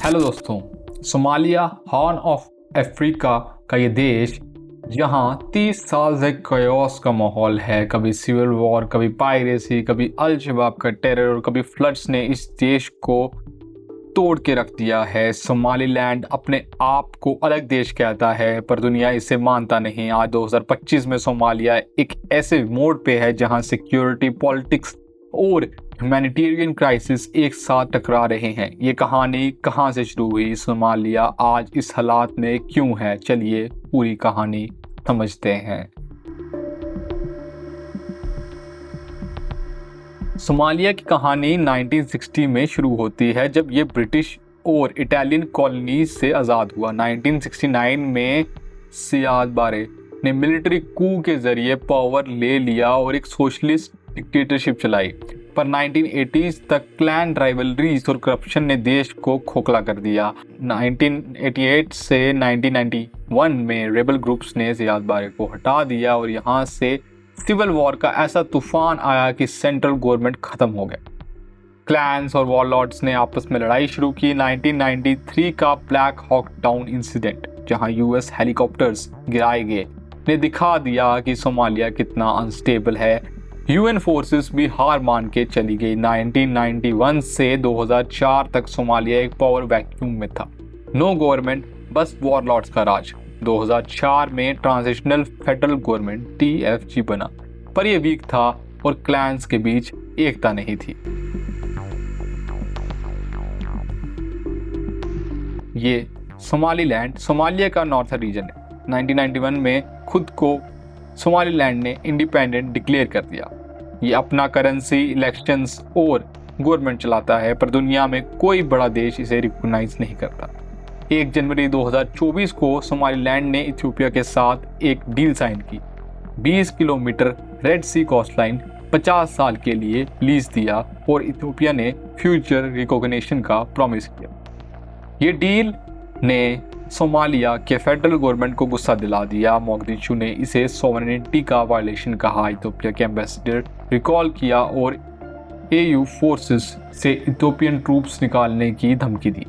Hello दोस्तों। Somalia horn of Africa का ये देश जहां 30 साल से कयोस का माहौल है, कभी सिविल वॉर, कभी पायरेसी, कभी अल शबाब का टेरर और कभी फ्लड्स ने इस देश को तोड़ के रख दिया है। सोमालीलैंड अपने आप को अलग देश कहता है पर दुनिया इसे मानता नहीं। आज 2025 में सोमालिया एक ऐसे मोड़ पे है जहां सिक्योरिटी, पॉलिटिक्स और ह्यूमैनिटेरियन क्राइसिस एक साथ टकरा रहे हैं। ये कहानी कहां से शुरू हुई, सोमालिया आज इस हालात में क्यों है, चलिए पूरी कहानी समझते हैं। सोमालिया की कहानी 1960 में शुरू होती है जब ये ब्रिटिश और इटालियन कॉलोनीज से आज़ाद हुआ। 1969 में सियाद बारे ने मिलिट्री कू के जरिए पावर ले लिया और एक सोशलिस्ट डिक्टेटरशिप चलाई, पर 1980s तक क्लैन राइवलरीज और करप्शन ने देश को खोखला कर दिया। 1988 से 1991 में रेबल ग्रुप्स ने सियाद बारे को हटा दिया और यहाँ से सिविल वॉर का ऐसा तूफान आया कि सेंट्रल गवर्नमेंट खत्म हो गया। क्लैंस और वॉरलॉर्ड्स ने आपस में लड़ाई शुरू की। 1993 का ब्लैक हॉक डाउन इंसिडेंट, जहां यूएस हेलीकॉप्टर्स गिराए गए, ने दिखा दिया कि सोमालिया कितना अनस्टेबल है। यूएन फोर्सेस भी हार मान के चली गई। 1991 से 2004 तक सोमालिया एक पावर वैक्यूम में था। नो गवर्नमेंट, बस वॉरलॉर्ड्स का राज। 2004 में ट्रांजिशनल फेडरल गवर्नमेंट TFG बना, पर यह वीक था और क्लैंस के बीच एकता नहीं थी। ये सोमालीलैंड सोमालिया का नॉर्थर्न रीजन है। 1991 में खुद को सोमालीलैंड ने इंडिपेंडेंट डिक्लेयर कर दिया। ये अपना करेंसी, इलेक्शंस और गवर्नमेंट चलाता है, पर दुनिया में कोई बड़ा देश इसे रिकॉग्नाइज नहीं करता। 1 जनवरी 2024 को सोमालीलैंड ने इथियोपिया के साथ एक डील साइन की। 20 किलोमीटर रेड सी कोस्टलाइन 50 साल के लिए लीज दिया और इथियोपिया ने फ्यूचर रिकॉग्निशन का प्रॉमिस किया। ये डील ने सोमालिया के फेडरल गवर्नमेंट को गुस्सा दिला दिया। मोगदिशु ने इसे सॉवरेनिटी का वायलेशन कहा। इथियोपिया के एम्बेसडर रिकॉल किया और AU फोर्सेस से इथियोपियन ट्रूप्स निकालने की धमकी दी।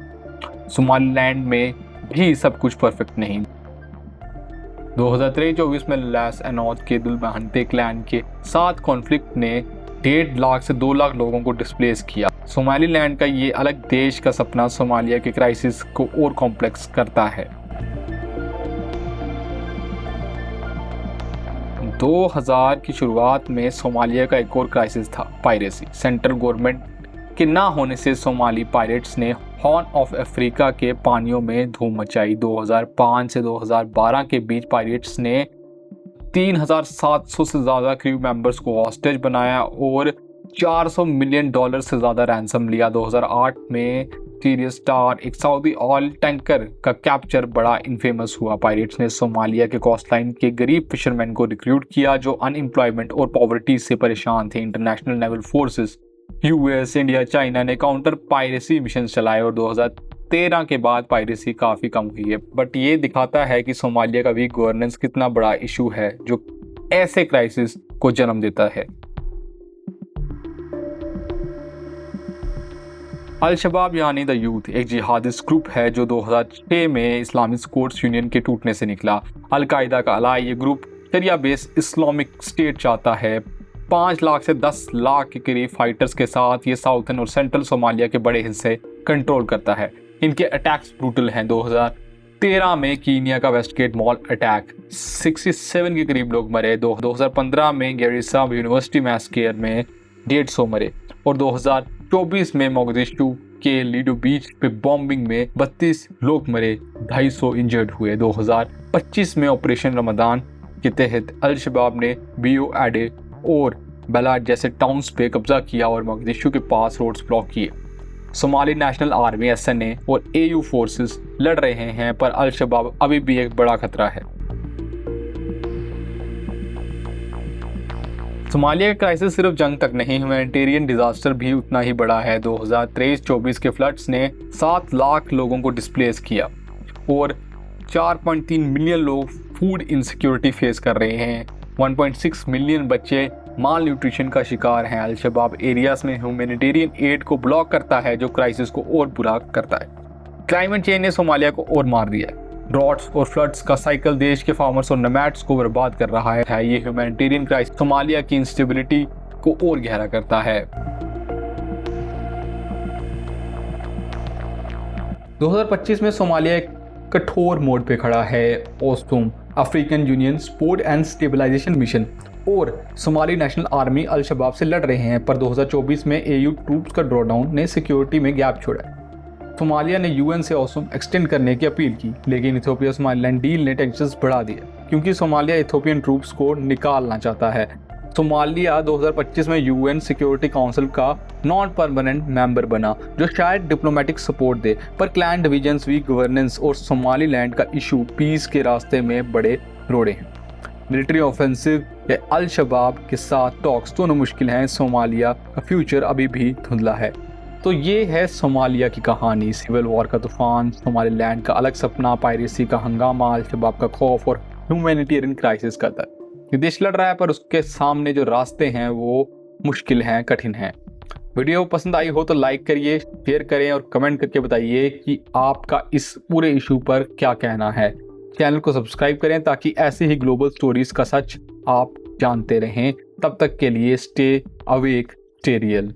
सोमालीलैंड में भी सब कुछ परफेक्ट नहीं। 2023-24 में लैस एनोद के दुलबहनते क्लैन के साथ कॉन्फ्लिक्ट ने 1.5 लाख से 2 लाख लोगों को डिस्प्लेस किया। सोमालीलैंड का ये अलग देश का सपना सोमालिया के क्राइसिस को और कॉम्प्लेक्स करता है। 2000 की शुरुआत में सोमालिया का एक और क्राइसिस था, पायरेसी। सेंट्रल गवर्नमेंट के ना होने से सोमाली पायरेट्स ने हॉर्न ऑफ अफ्रीका के पानियों में धूम मचाई। 2005 से 2012 के बीच पायरेट्स ने 3700 से ज़्यादा क्रू मेंबर्स को हॉस्टेज बनाया और $400 मिलियन से ज़्यादा रैंसम लिया। 2008 में सीरियस स्टार, एक सऊदी ऑयल टैंकर का कैप्चर बड़ा इनफेमस हुआ। पायरेट्स ने सोमालिया के कोस्टलाइन के गरीब फिशरमैन को रिक्रूट किया जो अनएम्प्लॉयमेंट और पॉवर्टी से परेशान थे। International naval forces, US, India, China ने काउंटर पायरेसी मिशन चलाए और 2013 के बाद पायरेसी काफ़ी कम हुई है। बट ये दिखाता है कि सोमालिया का वीक गवर्नेंस कितना बड़ा इशू है जो ऐसे क्राइसिस को जन्म देता है। अल शबाब यानी द यूथ एक जिहादिस्ट ग्रुप है जो 2006 में इस्लामिक स्पोर्ट्स यूनियन के टूटने से निकला। अल कायदा का अलाई ये ग्रुप शरिया बेस्ड इस्लामिक स्टेट चाहता है। 5 लाख से 10 लाख के करीब फाइटर्स के साथ ये साउथर्न और सेंट्रल सोमालिया के बड़े हिस्से कंट्रोल करता है। इनके अटैक्स ब्रूटल हैं। 2013 में कीनिया का वेस्टगेट मॉल अटैक, 67 के करीब लोग मरे। 2015 में गैरिसा यूनिवर्सिटी मैस्केयर में 150 मरे और 2024 में मोगदिशु के लीडो बीच पे बॉम्बिंग में 32 लोग मरे, 250 इंजर्ड हुए। 2025 में ऑपरेशन रमदान के तहत अल शबाब ने बियो एडे और बेलाट जैसे टाउन्स पे कब्जा किया और मोगदिशु के पास रोड्स ब्लॉक किए। सोमाली नेशनल आर्मी SNA और AU फोर्सेस लड़ रहे हैं, पर अल शबाब अभी भी एक बड़ा खतरा है। सोमालिया का क्राइसिस सिर्फ जंग तक नहीं, ह्यूमैनिटेरियन डिजास्टर भी उतना ही बड़ा है। 2023-24 के फ्लड्स ने 7 लाख लोगों को डिस्प्लेस किया और 4.3 मिलियन लोग फूड इनसिक्योरिटी फेस कर रहे हैं। 1.6 मिलियन बच्चे माल न्यूट्रिशन का शिकार हैं। अल शबाब एरियाज में ह्यूमैनिटेरियन एड को ब्लॉक करता है जो क्राइसिस को और बुरा करता है। क्लाइमेट चेंज ने सोमालिया को और मार दिया है। ड्रॉट्स और फ्लड्स का साइकिल देश के फार्मर्स और नोमैड्स को बर्बाद कर रहा है। ये ह्यूमैनिटेरियन क्राइसिस सोमालिया की इंस्टेबिलिटी को और गहरा करता है। 2025 में सोमालिया एक कठोर मोड़ पे खड़ा है। AUSSOM, African Union support and stabilisation mission और Somali national army al Shabaab से लड़ रहे हैं, पर 2024 में AU ट्रूप्स का ड्रॉडाउन ने सिक्योरिटी में गैप छोड़ा। सोमालिया ने UN से ओसुम एक्सटेंड करने की अपील की, लेकिन इथियोपिया सोमालिलैंड डील ने टेंशंस बढ़ा दिए क्योंकि सोमालिया इथियोपियन ट्रूप्स को निकालना चाहता है। सोमालिया 2025 में UN सिक्योरिटी काउंसिल का नॉन परमानेंट मेंबर बना, जो शायद डिप्लोमेटिक सपोर्ट दे, पर क्लैन डिवीजन्स, वीक गवर्नेंस और सोमालीलैंड का इशू पीस के रास्ते में बड़े रोड़े हैं। मिलिट्री ऑफेंसिव या अल शबाब के साथ टॉक्स दोनों मुश्किल हैं। सोमालिया का फ्यूचर अभी भी धुंधला है। तो ये है सोमालिया की कहानी। सिविल वॉर का तूफान, सोमालीलैंड का अलग सपना, पायरेसी का हंगामा, अल शबाब का खौफ और ह्यूमैनिटेरियन क्राइसिस का दर्द। ये देश लड़ रहा है, पर उसके सामने जो रास्ते हैं वो मुश्किल हैं, कठिन हैं। वीडियो पसंद आई हो तो लाइक करिए, शेयर करें और कमेंट करके बताइए कि आपका इस पूरे इशू पर क्या कहना है। चैनल को सब्सक्राइब करें ताकि ऐसे ही ग्लोबल स्टोरीज का सच आप जानते रहें। तब तक के लिए स्टे अवेक, स्टे रियल।